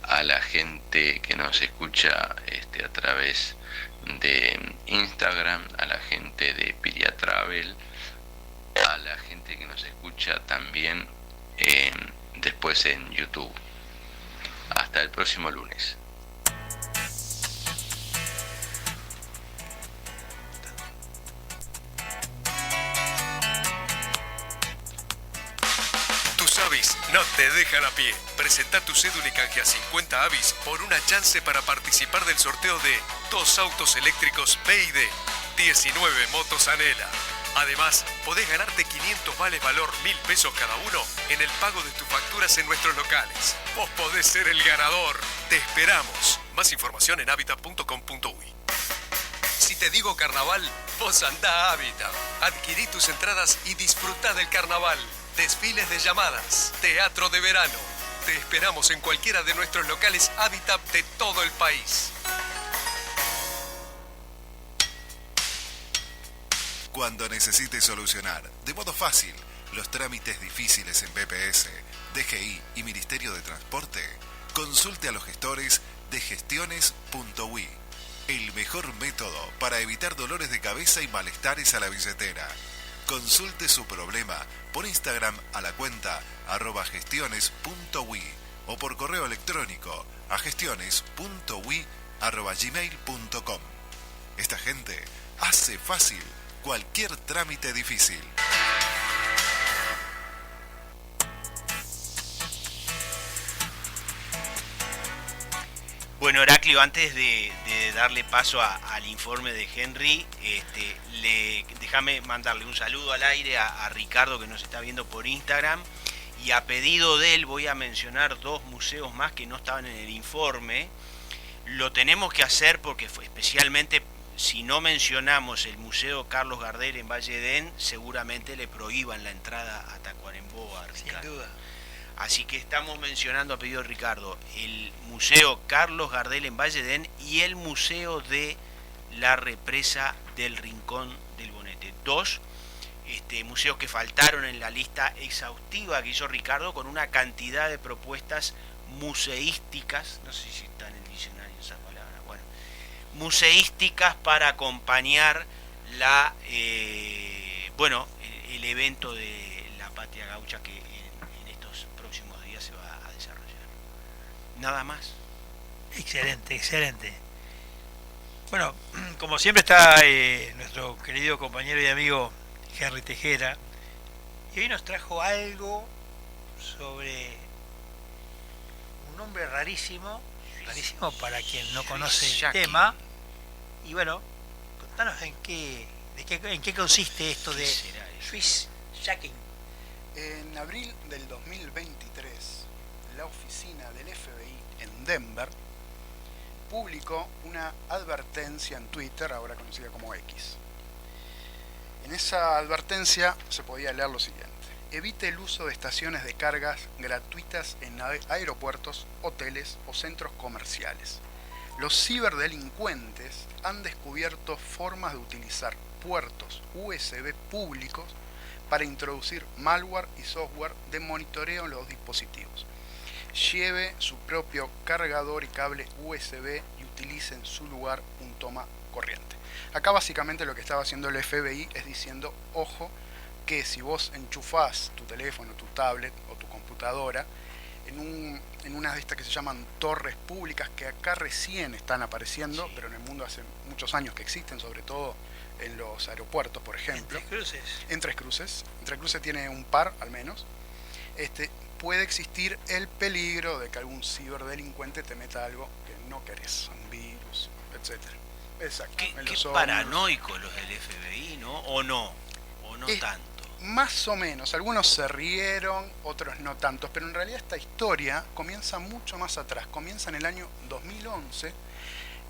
a la gente que nos escucha a través de Instagram, a la gente de Piria Travel, a la gente que nos escucha también después en YouTube. Hasta el próximo lunes. Avis no te dejan a pie. Presenta tu cédula y canjea 50 Avis por una chance para participar del sorteo de 2 autos eléctricos BYD, 19 motos Anela. Además, podés ganarte 500 vales valor 1.000 pesos cada uno en el pago de tus facturas en nuestros locales. Vos podés ser el ganador. Te esperamos. Más información en habitat.com.uy. Si te digo carnaval, vos andá a Habitat. Adquirí tus entradas y disfrutá del carnaval. Desfiles de llamadas, teatro de verano. Te esperamos en cualquiera de nuestros locales Habitat de todo el país. Cuando necesites solucionar de modo fácil los trámites difíciles en BPS, DGI y Ministerio de Transporte, consulte a los gestores de gestiones.ui. El mejor método para evitar dolores de cabeza y malestares a la billetera. Consulte su problema por Instagram a la cuenta @gestiones.ui o por correo electrónico a gestiones.ui@gmail.com. Esta gente hace fácil cualquier trámite difícil. Bueno, Heraclio, antes de darle paso al informe de Henry, déjame mandarle un saludo al aire a Ricardo, que nos está viendo por Instagram, y a pedido de él voy a mencionar 2 museos más que no estaban en el informe. Lo tenemos que hacer porque especialmente si no mencionamos el Museo Carlos Gardel en Valle Edén, seguramente le prohíban la entrada a Tacuarembó, a Ricardo. Sin duda. Así que estamos mencionando, a pedido de Ricardo, el Museo Carlos Gardel en Valle Edén y el Museo de la Represa del Rincón del Bonete. Dos museos que faltaron en la lista exhaustiva que hizo Ricardo, con una cantidad de propuestas museísticas, no sé si está en el diccionario esa palabra, bueno, museísticas para acompañar el evento de la Patria Gaucha que en estos próximos días se va a desarrollar. Nada más. Excelente, excelente. Bueno, como siempre está nuestro querido compañero y amigo Henry Tejera, y hoy nos trajo algo sobre un nombre rarísimo para quien no conoce el tema. Y bueno, contanos en qué consiste esto de Swiss Jacking. En abril del 2023, la oficina del FBI en Denver publicó una advertencia en Twitter, ahora conocida como X. En esa advertencia se podía leer lo siguiente: evite el uso de estaciones de cargas gratuitas en aeropuertos, hoteles o centros comerciales. Los ciberdelincuentes han descubierto formas de utilizar puertos USB públicos para introducir malware y software de monitoreo en los dispositivos. Lleve su propio cargador y cable USB y utilice en su lugar un toma corriente. Acá básicamente lo que estaba haciendo el FBI es diciendo, ojo, que si vos enchufás tu teléfono, tu tablet o tu computadora en una de estas que se llaman torres públicas, que acá recién están apareciendo, pero en el mundo hace muchos años que existen, sobre todo en los aeropuertos, por ejemplo. En Tres Cruces. En Tres Cruces tiene un par, al menos. Puede existir el peligro de que algún ciberdelincuente te meta algo que no querés, un virus, etcétera. Exacto. Qué paranoicos los del FBI, ¿no? ¿O no tanto? Más o menos. Algunos se rieron, otros no tantos. Pero en realidad esta historia comienza mucho más atrás. Comienza en el año 2011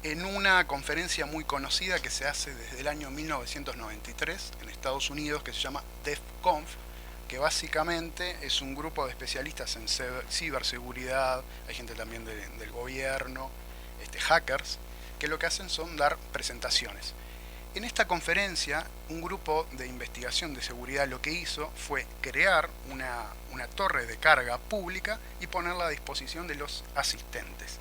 en una conferencia muy conocida que se hace desde el año 1993 en Estados Unidos, que se llama DEFCONF, que básicamente es un grupo de especialistas en ciberseguridad, hay gente también del gobierno, hackers, que lo que hacen son dar presentaciones. En esta conferencia, un grupo de investigación de seguridad lo que hizo fue crear una torre de carga pública y ponerla a disposición de los asistentes.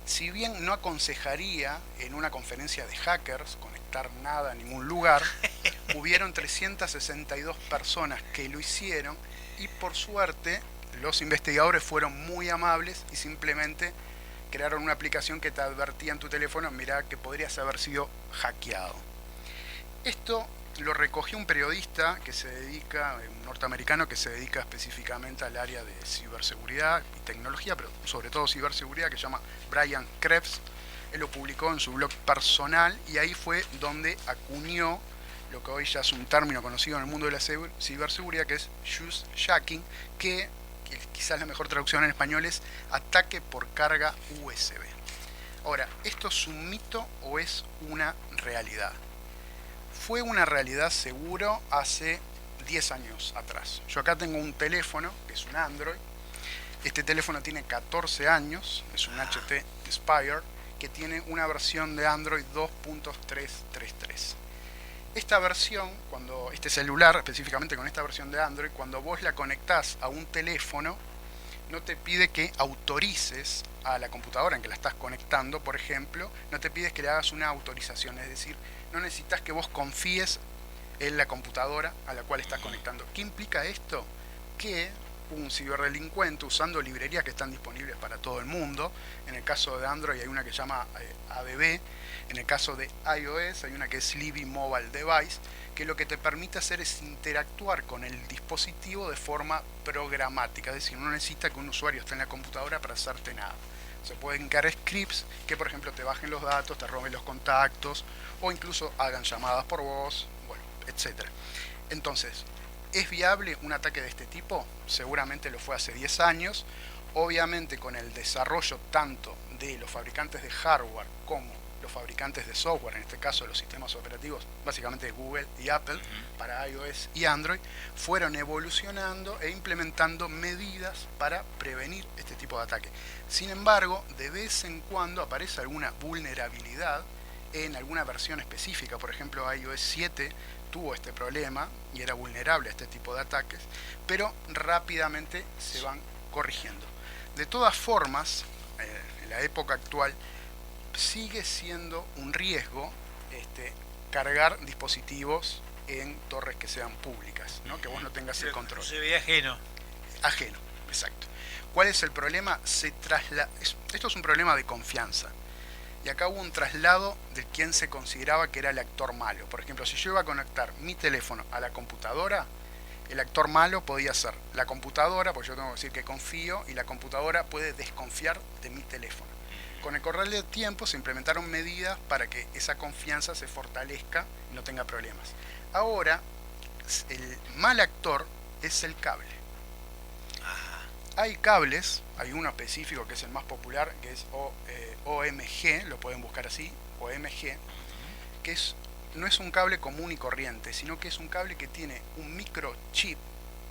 Si bien no aconsejaría en una conferencia de hackers conectar nada a ningún lugar, hubieron 362 personas que lo hicieron y por suerte los investigadores fueron muy amables y simplemente crearon una aplicación que te advertía en tu teléfono, mirá que podrías haber sido hackeado. Esto lo recogió un periodista que se dedica, un norteamericano que se dedica específicamente al área de ciberseguridad y tecnología, pero sobre todo ciberseguridad, que se llama Brian Krebs. Él lo publicó en su blog personal y ahí fue donde acuñó lo que hoy ya es un término conocido en el mundo de la ciberseguridad, que es Swiss Jacking, que quizás la mejor traducción en español es ataque por carga USB. Ahora, ¿esto es un mito o es una realidad? Fue una realidad seguro hace 10 años atrás. Yo acá tengo un teléfono, que es un Android. Este teléfono tiene 14 años, es un HTC Spire, que tiene una versión de Android 2.333. Esta versión, este celular, específicamente con esta versión de Android, cuando vos la conectás a un teléfono, no te pide que autorices a la computadora en que la estás conectando, por ejemplo, no te pides que le hagas una autorización, es decir, no necesitas que vos confíes en la computadora a la cual estás conectando. ¿Qué implica esto? Que un ciberdelincuente, usando librerías que están disponibles para todo el mundo, en el caso de Android hay una que se llama ADB, en el caso de iOS hay una que es Libby Mobile Device, que lo que te permite hacer es interactuar con el dispositivo de forma programática, es decir, no necesita que un usuario esté en la computadora para hacerte nada. Se pueden crear scripts que, por ejemplo, te bajen los datos, te roben los contactos o incluso hagan llamadas por voz, bueno, etc. Entonces, ¿es viable un ataque de este tipo? Seguramente lo fue hace 10 años. Obviamente con el desarrollo tanto de los fabricantes de hardware como los fabricantes de software, en este caso los sistemas operativos, básicamente Google y Apple, para iOS y Android, fueron evolucionando e implementando medidas para prevenir este tipo de ataque. Sin embargo, de vez en cuando aparece alguna vulnerabilidad en alguna versión específica. Por ejemplo, iOS 7 tuvo este problema y era vulnerable a este tipo de ataques, pero rápidamente se van corrigiendo. De todas formas, en la época actual sigue siendo un riesgo cargar dispositivos en torres que sean públicas, ¿no? Que vos no tengas el control. Se ve ajeno. Ajeno, exacto. ¿Cuál es el problema? Esto es un problema de confianza. Y acá hubo un traslado de quien se consideraba que era el actor malo. Por ejemplo, si yo iba a conectar mi teléfono a la computadora, el actor malo podía ser la computadora, porque yo tengo que decir que confío, y la computadora puede desconfiar de mi teléfono. Con el correr del tiempo se implementaron medidas para que esa confianza se fortalezca y no tenga problemas. Ahora, el mal actor es el cable. Hay cables, hay uno específico que es el más popular, que es OMG, lo pueden buscar así, OMG, que no es un cable común y corriente, sino que es un cable que tiene un microchip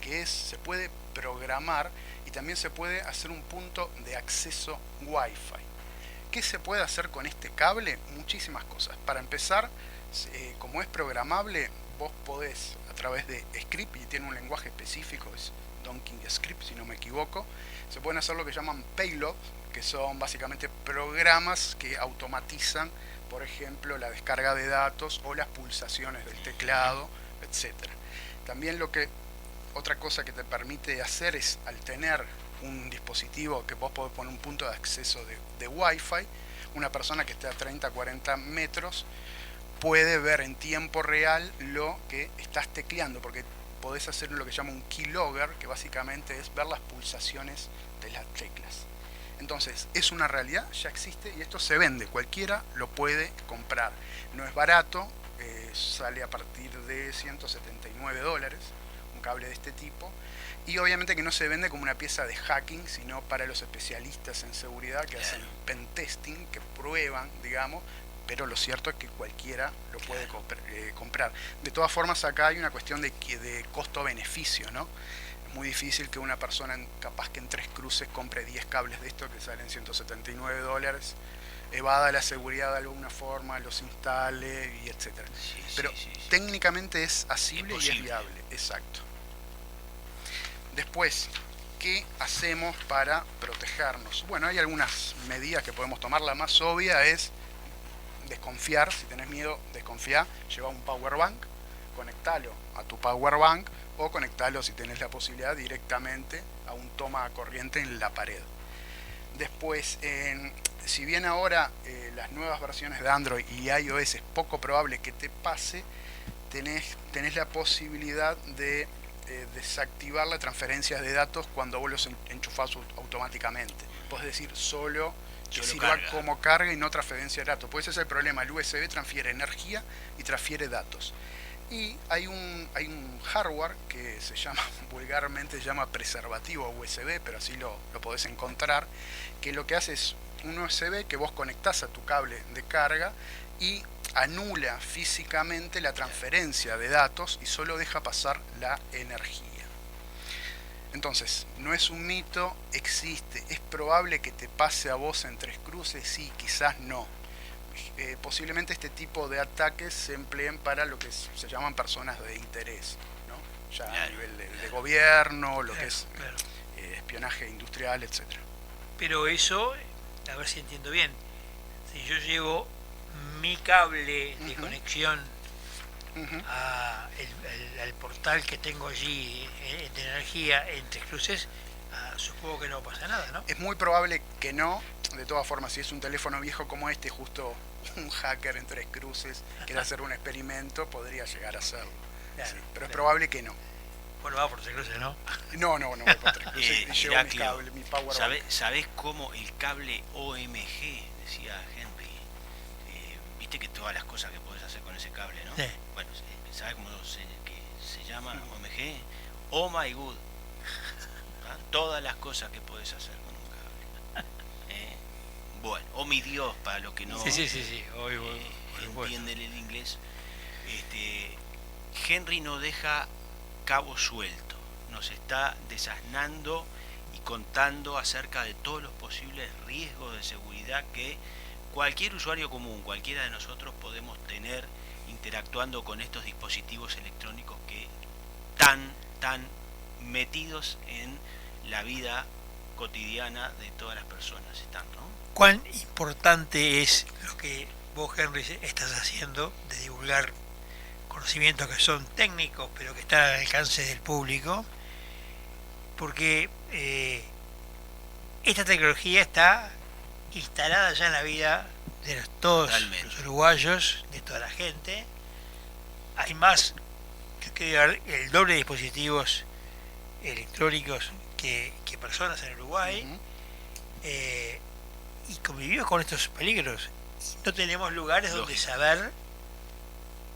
que se puede programar y también se puede hacer un punto de acceso Wi-Fi. ¿Qué se puede hacer con este cable? Muchísimas cosas. Para empezar, como es programable, vos podés a través de script, y tiene un lenguaje específico, es Donkey Script si no me equivoco, se pueden hacer lo que llaman payloads, que son básicamente programas que automatizan, por ejemplo, la descarga de datos o las pulsaciones del teclado, etc. También otra cosa que te permite hacer es, al tener un dispositivo que vos podés poner un punto de acceso de Wi-Fi, una persona que esté a 30, 40 metros puede ver en tiempo real lo que estás tecleando, porque podés hacer lo que se llama un keylogger, que básicamente es ver las pulsaciones de las teclas. Entonces, es una realidad, ya existe y esto se vende, cualquiera lo puede comprar. No es barato, sale a partir de $179, un cable de este tipo, y obviamente que no se vende como una pieza de hacking, sino para los especialistas en seguridad que hacen pentesting, que prueban, digamos, pero lo cierto es que cualquiera lo puede comprar. De todas formas, acá hay una cuestión de costo-beneficio, ¿no? Es muy difícil que una persona, capaz que en 3 cruces, compre 10 cables de estos que salen $179, evada la seguridad de alguna forma, los instale y etcétera. Pero técnicamente es asible y es viable, exacto. Después, ¿qué hacemos para protegernos? Bueno, hay algunas medidas que podemos tomar. La más obvia es desconfiar. Si tenés miedo, desconfía. Lleva un power bank, conectalo a tu power bank o conectalo, si tenés la posibilidad, directamente a un toma corriente en la pared. Después, si bien ahora las nuevas versiones de Android y iOS es poco probable que te pase, tenés la posibilidad de desactivar la transferencia de datos cuando vos los enchufás automáticamente. Podés decir solo que sirva como carga y no transferencia de datos. Pues ese es el problema. El USB transfiere energía y transfiere datos. Y hay un hardware que vulgarmente se llama preservativo USB, pero así lo podés encontrar, que lo que hace es un USB que vos conectás a tu cable de carga y anula físicamente la transferencia de datos y solo deja pasar la energía. Entonces, no es un mito, existe. ¿Es probable que te pase a vos en 3 cruces? Sí, quizás no. Posiblemente este tipo de ataques se empleen para lo que se llaman personas de interés, ¿no? Ya a nivel de gobierno, lo que es espionaje industrial, etcétera. Pero eso, a ver si entiendo bien, si yo llevo mi cable de conexión al portal que tengo allí de energía en 3 cruces, supongo que no pasa nada, ¿no? Es muy probable que no. De todas formas, si es un teléfono viejo como este, justo un hacker en 3 cruces quiere hacer un experimento, podría llegar a hacerlo. Claro, sí, pero es probable que no. Bueno, va por 3 cruces, ¿no? No voy por 3 cruces. Llevo mi cable, mi power bank. ¿Sabés cómo el cable OMG, decía Henry? Viste que todas las cosas que podés hacer con ese cable, ¿no? Sí. Bueno, ¿sabés cómo se llama OMG? Oh my god. Todas las cosas que podés hacer con un cable. Bueno, o mi Dios, para los que no Sí. Hoy, entienden el inglés. Henry no deja cabo suelto, nos está desasnando y contando acerca de todos los posibles riesgos de seguridad que cualquier usuario común, cualquiera de nosotros podemos tener interactuando con estos dispositivos electrónicos que tan metidos en la vida cotidiana de todas las personas están, ¿no? ¿Cuán importante es lo que vos, Henry, estás haciendo de divulgar conocimientos que son técnicos pero que están al alcance del público? Porque esta tecnología está instalada ya en la vida de todos los uruguayos, de toda la gente. Hay más, creo que el doble de dispositivos electrónicos que personas en Uruguay. Y convivimos con estos peligros. No tenemos lugares donde saber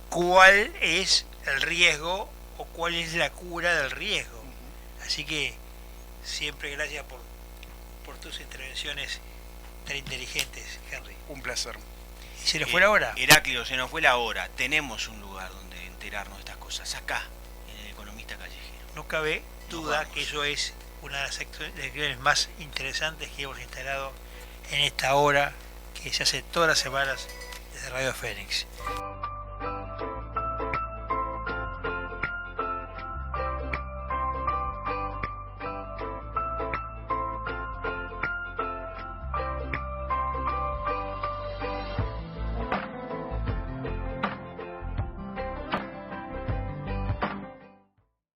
cuál es el riesgo o cuál es la cura del riesgo. Así que siempre gracias por tus intervenciones tan inteligentes, Henry. Un placer. ¿Y se nos fue la hora? Heraclio, se nos fue la hora. Tenemos un lugar donde enterarnos de estas cosas, acá, en el Economista Callejero. No cabe duda que eso es una de las secciones más interesantes que hemos instalado en esta hora que se hace todas las semanas desde Radio Fénix.